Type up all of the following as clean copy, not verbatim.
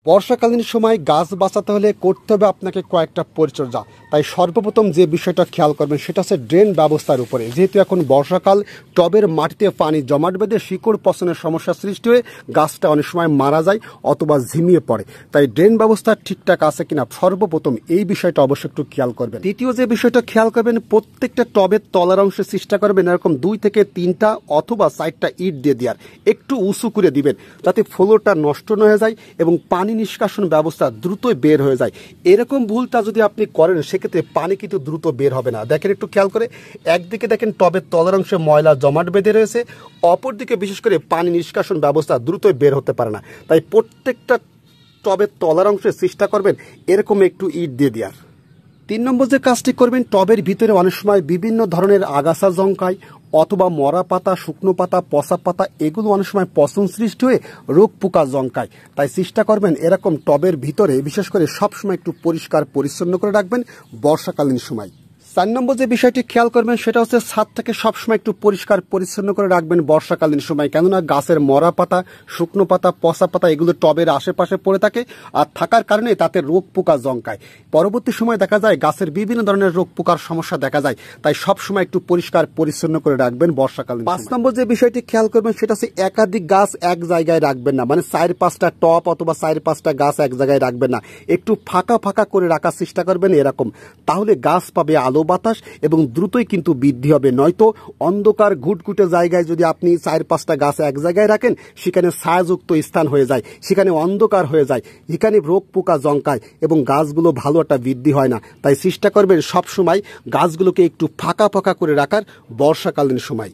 বর্ষাকালীন সময় গাছ বাঁচাতে হলে করতে হবে আপনাকে কয়েকটা পরিচর্যা। তাই সর্বপ্রথম যে বিষয়টা খেয়াল করবেন সেটা হচ্ছে ড্রেন ব্যবস্থার উপরে। যেহেতু এখন বর্ষাকাল, টবের মাটিতে পানি জমাট বেঁধে শিকড় পচনের সমস্যা সৃষ্টি হয়ে গাছটা অনেক সময় মারা যায় অথবা ঝিমিয়ে পড়ে। তাই ড্রেন ব্যবস্থা ঠিকঠাক আছে কিনা সর্বপ্রথম এই বিষয়টা অবশ্যই একটু খেয়াল করবেন। দ্বিতীয় যে বিষয়টা খেয়াল করবেন, প্রত্যেকটা টবের তলার অংশে চেষ্টা করবেন এরকম 2 থেকে 3টা অথবা 4টা ইট দিয়ে দেওয়ার, একটু উঁচু করে দিবেন যাতে ফ্লোরটা নষ্ট না হয়ে যায় এবং পানি নিষ্কাশন ব্যবস্থা দ্রুতই বের হয়ে যায়। এরকম ভুলটা যদি আপনি করেন সেক্ষেত্রে পানি কিন্তু দ্রুত বের হবে না। দেখেন একটু খেয়াল করে, একদিকে দেখেন টবের তলার অংশে ময়লা জমাট বেঁধে রয়েছে, অপরদিকে বিশেষ করে পানি নিষ্কাশন ব্যবস্থা দ্রুতই বের হতে পারে না। তাই প্রত্যেকটা টবের তলার অংশে চেষ্টা করবেন এরকম একটু ইট দিয়ে দেওয়ার। 3 নম্বর যে কাজটি করবেন, টবের ভিতরে অনেক সময় বিভিন্ন ধরনের আগাছা জংকায় অথবা মরা পাতা, শুকনো পাতা, পচা পাতা, এগুলো অনেক সময় পচন সৃষ্টি হয়ে রোগ পোকা জংকায়। তাই চেষ্টা করবেন এরকম টবের ভিতরে বিশেষ করে সবসময় একটু পরিষ্কার পরিচ্ছন্ন করে রাখবেন বর্ষাকালীন সময়। 4 নম্বর যে বিষয়টি খেয়াল করবেন সেটা হচ্ছে ছাদটাকে সবসময় একটু পরিষ্কার পরিচ্ছন্ন করে রাখবেন বর্ষাকালীন সময়। কেননা গাছের মরা পাতা, শুকনো পাতা, পচা পাতা এগুলো টবের আশেপাশে পড়ে থাকে আর থাকার কারণে তাতে রোগ পোকা জংকায়। পরবর্তী সময় দেখা যায় গাছের বিভিন্ন ধরনের রোগ পোকার সমস্যা দেখা যায়। তাই সবসময় একটু পরিষ্কার পরিচ্ছন্ন করে রাখবেন বর্ষাকালীন। 5 নম্বর যে বিষয়টি খেয়াল করবেন সেটা হচ্ছে একাধিক গাছ এক জায়গায় রাখবেন না, মানে 4-5টা টব অথবা 4-5টা গাছ এক জায়গায় রাখবেন না, একটু ফাঁকা ফাঁকা করে রাখার চেষ্টা করবেন এরকম। তাহলে গাছ পাবে আলো বাতাস এবং দ্রুতই কিন্তু বৃদ্ধি হবে। নয়তো অন্ধকার ঘুটঘুটে জায়গায় যদি আপনি 4-5টা গাছ এক জায়গায় রাখেন সেখানে ছায়াযুক্ত স্থান হয়ে যায়, সেখানে অন্ধকার হয়ে যায়, সেখানে রোগ পোকা জংকায় এবং গাছগুলো ভালো একটা বৃদ্ধি হয় না। তাই চেষ্টা করবেন সবসময় গাছগুলোকে একটু ফাঁকা ফাঁকা করে রাখার বর্ষাকালীন সময়।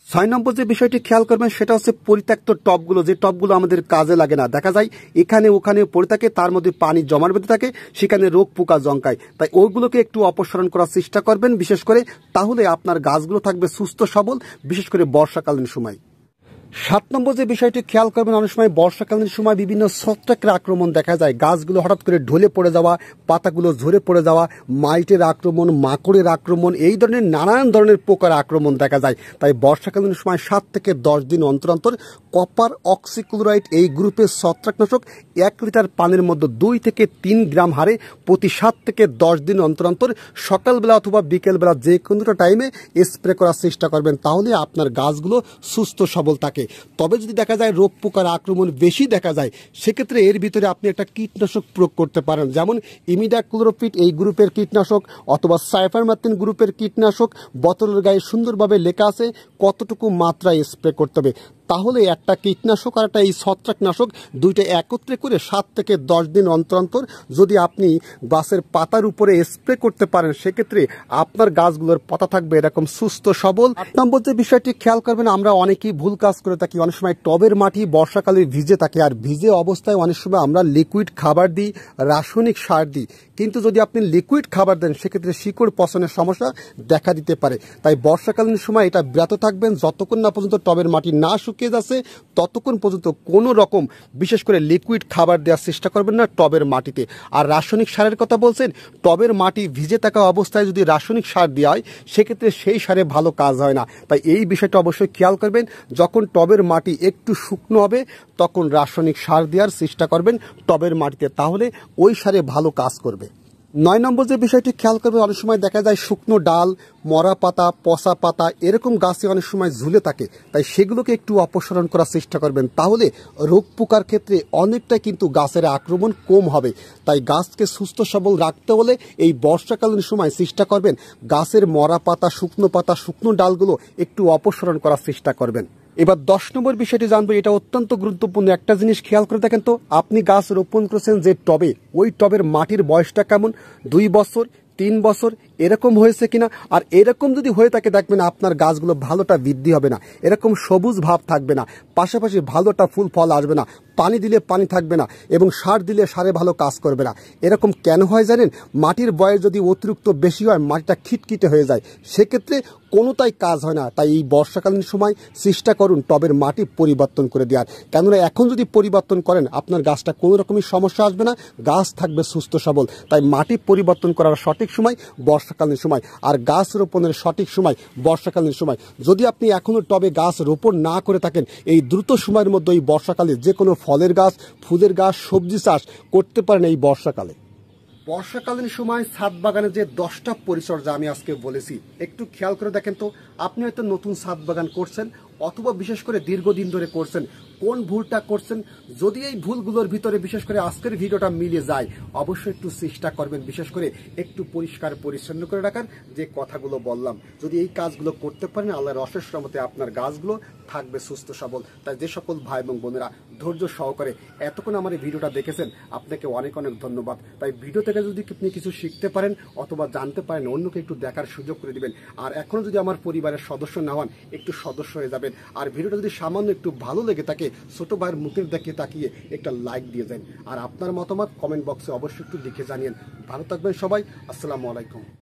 6 নম্বর যে বিষয়টি খেয়াল করবেন সেটা হচ্ছে পরিত্যক্ত টবগুলো, যে টবগুলো আমাদের কাজে লাগে না, দেখা যায় এখানে ওখানে পড়ে থাকে, তার মধ্যে পানি জমাট বেঁধে থাকে, সেখানে রোগ পোকা জংকায়। তাই ওইগুলোকে একটু অপসারণ করার চেষ্টা করবেন বিশেষ করে, তাহলে আপনার গাছগুলো থাকবে সুস্থ সবল বিশেষ করে বর্ষাকালীন সময়। 7 নম্বর যে বিষয়টি খেয়াল করবেন, অনেক সময় বর্ষাকালীন সময় বিভিন্ন ছত্রাকের আক্রমণ দেখা যায়। গাছগুলো হঠাৎ করে ঢলে পড়ে যাওয়া, পাতাগুলো ঝরে পড়ে যাওয়া, মাইটের আক্রমণ, মাকড়ের আক্রমণ, এই ধরনের নানান ধরনের পোকার আক্রমণ দেখা যায়। তাই বর্ষাকালীন সময় 7 থেকে 10 দিন অন্তর অন্তর কপার অক্সিক্লোরাইড এই গ্রুপের ছত্রাকনাশক 1 লিটার পানির মধ্যে 2 থেকে 3 গ্রাম হারে প্রতি 7 থেকে 10 দিন অন্তর অন্তর সকালবেলা অথবা বিকেলবেলা যে কোনোটা টাইমে স্প্রে করার চেষ্টা করবেন। তাহলে আপনার গাছগুলো সুস্থ সবল থাকে। তবে যদি দেখা যায় রোগ পোকার আক্রমণ বেশি দেখা যায় সেক্ষেত্রে এর ভিতরে আপনি একটা কীটনাশক প্রয়োগ করতে পারেন, যেমন ইমিডাক্লোরোপিড এই গ্রুপের কীটনাশক অথবা সাইফারমেথ্রিন গ্রুপের কীটনাশক। বোতলের গায়ে সুন্দরভাবে লেখা আছে কতটুকু মাত্রায় স্প্রে করতে হবে। তাহলে একটা কীটনাশক আর একটা এই ছত্রাকনাশক দুইটা একত্রে করে 7 থেকে 10 দিন অন্তর অন্তর যদি আপনি গাছের পাতার উপরে স্প্রে করতে পারেন সেক্ষেত্রে আপনার গাছগুলোর পাতা থাকবে এরকম সুস্থ সবল। 8 নম্বর যে বিষয়টি খেয়াল করবেন, আমরা অনেকেই ভুল কাজ করে থাকি। অনেক সময় টবের মাটি বর্ষাকালে ভিজে থাকে আর ভিজে অবস্থায় অনেক সময় আমরা লিকুইড খাবার দিই, রাসায়নিক সার দিই। কিন্তু যদি আপনি লিকুইড খাবার দেন সেক্ষেত্রে শিকড় পচনের সমস্যা দেখা দিতে পারে। তাই বর্ষাকালীন সময় এটা বিরত থাকবেন, যতক্ষণ না পর্যন্ত টবের মাটি না শুকিয়ে যাচ্ছে ততক্ষণ পর্যন্ত কোনো রকম বিশেষ করে লিকুইড খাবার দেওয়ার চেষ্টা করবেন না টবের মাটিতে। আর রাসায়নিক সারের কথা বলছেন, টবের মাটি ভিজে থাকা অবস্থায় যদি রাসায়নিক সার দেওয়া হয় সেক্ষেত্রে সেই সারে ভালো কাজ হয় না। তাই এই বিষয়টা অবশ্যই খেয়াল করবেন, যখন টবের মাটি একটু শুকনো হবে তখন রাসায়নিক সার দেওয়ার চেষ্টা করবেন টবের মাটিতে, তাহলে ওই সারে ভালো কাজ করবে। 9 নম্বর যে বিষয়টি খেয়াল করবে, অনেক সময় দেখা যায় শুকনো ডাল, মরা পাতা, পচা পাতা এরকম গাছে অনেক সময় ঝুলে থাকে। তাই সেগুলোকে একটু অপসারণ করার চেষ্টা করবেন, তাহলে রোগ পোকার ক্ষেত্রে অনেকটা কিন্তু গাছের আক্রমণ কম হবে। তাই গাছকে সুস্থ সবল রাখতে হলে এই বর্ষাকালীন সময় চেষ্টা করবেন গাছের মরা পাতা, শুকনো ডালগুলো একটু অপসারণ করার চেষ্টা করবেন। এবার 10 নম্বর বিষয়টি জানবো, এটা অত্যন্ত গুরুত্বপূর্ণ। একটা জিনিস খেয়াল করে দেখেন তো, আপনি গাছ রোপণ করেছেন যে টবে, ওই টবের মাটির বয়সটা কেমন, 2 বছর 3 বছর এরকম হয়েছে কিনা। আর এরকম যদি হয়ে থাকে দেখবেন আপনার গাছগুলো ভালোটা বৃদ্ধি হবে না, এরকম সবুজ ভাব থাকবে না, পাশাপাশি ভালোটা ফুল ফল আসবে না, পানি দিলে পানি থাকবে না এবং সার দিলে সারে ভালো কাজ করবে না। এরকম কেন হয় জানেন? মাটির বয়স যদি অতিরিক্ত বেশি হয় মাটিটা খিটখিটে হয়ে যায়, সেক্ষেত্রে কোনোটাই কাজ হয় না। তাই এই বর্ষাকালীন সময় চেষ্টা করুন টবের মাটি পরিবর্তন করে দেওয়ার। কেননা এখন যদি পরিবর্তন করেন আপনার গাছটা কোনো রকমই সমস্যা আসবে না, গাছ থাকবে সুস্থ সবল। তাই মাটি পরিবর্তন করার সঠিক সময় বর্ষাকালীন সময়, আর গাছ রোপণের সঠিক সময় বর্ষাকালীন সময়। যদি আপনি এখনও টবে গাছ রোপণ না করে থাকেন, এই দ্রুত সময়ের মধ্যে এই বর্ষাকালে যে কোনো ফলের গাছ, ফুলের গাছ, সবজি চাষ করতে পারেন এই বর্ষাকালে। বর্ষাকালীন সময় ছাদ বাগানে যে 10টা পরিচর্যা আমি আজকে বলেছি, একটু খেয়াল করে দেখেন তো। আপনি হয়তো নতুন ছাদ বাগান করছেন, অথবা বিশেষ করে দীর্ঘদিন ধরে করছেন, কোন ভুলটা করছেন। যদি এই ভুলগুলোর ভিতরে বিশেষ করে আজকের ভিডিওটা মিলে যায়, অবশ্যই একটু চেষ্টা করবেন বিশেষ করে একটু পরিষ্কার পরিচ্ছন্ন করে রাখার, যে কথাগুলো বললাম। যদি এই কাজগুলো করতে পারেন, আল্লাহর অশেষ রহমতে আপনার গাছগুলো থাকবে সুস্থ সবল। তাই যে সকল ভাই এবং বোনেরা ধৈর্য সহকারে এতক্ষণ আমার এই ভিডিওটা দেখেছেন, আপনাকে অনেক অনেক ধন্যবাদ। তাই ভিডিও থেকে যদি আপনি কিছু শিখতে পারেন অথবা জানতে পারেন, অন্যকে একটু দেখার সুযোগ করে দিবেন। আর এখনো যদি আমার পরিবারের সদস্য না হন, একটু সদস্য হয়ে যাবেন। আর ভিডিওটা যদি সামান্য একটু ভালো লেগে থাকে, ছোট ভাইয়ের মুখের দিকে তাকিয়ে একটা লাইক দিয়ে যান। আর আপনার মতামত কমেন্ট বক্সে অবশ্যই একটু লিখে জানিয়েন। ভালো থাকবেন সবাই। আসসালামু আলাইকুম।